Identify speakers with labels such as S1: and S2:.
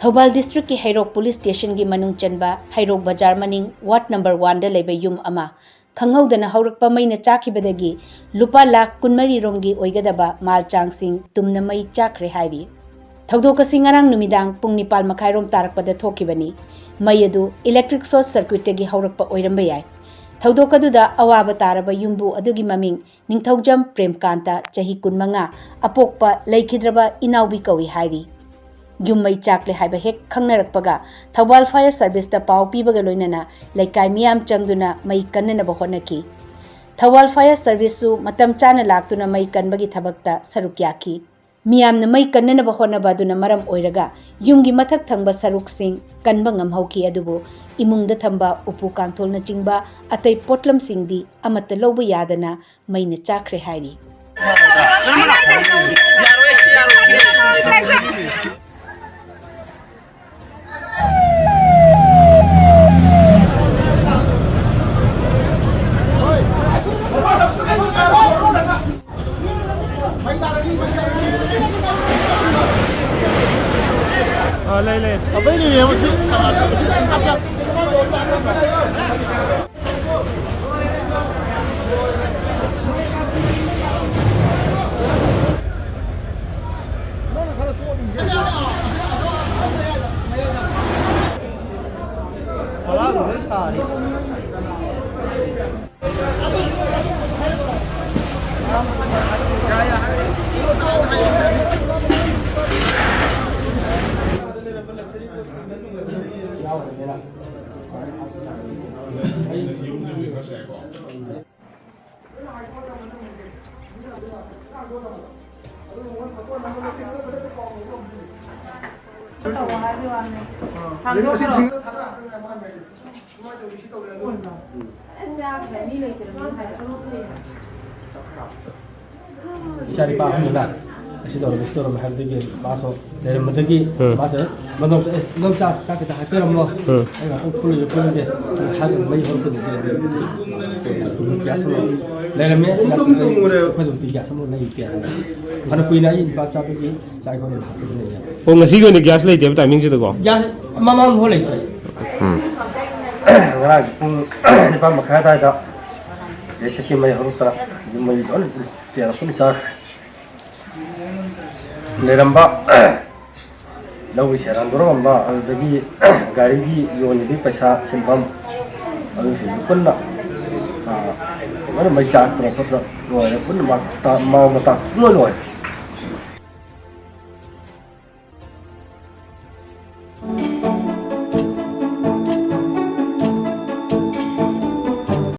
S1: Thobal District ki Hairok Police Station gi manung chanba Hairok Bazar maning Ward number 1 da leba yum ama khanghaudana haurakpa maina chakhibadagi Lupa Lakh kunmari romgi oigadaba mal changsing Tumna mai Chakhre hairi thogdokasi ngarang numidang pung 9 makhairom tarakpada thokibani mai adu electric short circuit gi haurakpa oiramba yai thogdokaduda awaba taraba yumbu adugi maming ningthaujam Premkanta chahi 15 apokpa leikidraba inaubi kawi hairi Yumai Chakhre haiba hek khangnarakpaga Thobal Fire Service ta pau pibaga loinana laikai miyam changduna mai kannana bahonaki Thobal Fire Service su matam chana laktuna mai kanbagi thabakta saruk yaki miyamna mai kannana bahona baduna maram oiraga yumgi mathak thangba saruk sing kanba ngamhauki adubu imungda thamba upu kangtholna chingba atai potlam singdi amatta lobu yadana maina Chakhre hairi
S2: ले अबे नहीं है मुझे Isari pa nila Sidor mahaldigi baso dari madagi baso manong sa kita haperam mo ay ako puli de hagan may horko de gas mo lerame ko de gas mo na itia kana puina in pa cha gi sai ko de ya
S3: o ngasi ko ni gas lay de timing se ko
S2: gas mamang ho lay tai ngara ni pa makha ta da ye se mai horko mai don ya ko ni sa Leramba lawi seran doramba adagi gari gi yoni di paisa silbam adu si kunna mana mai cha pro pro no pun ma ta mau ma ta no no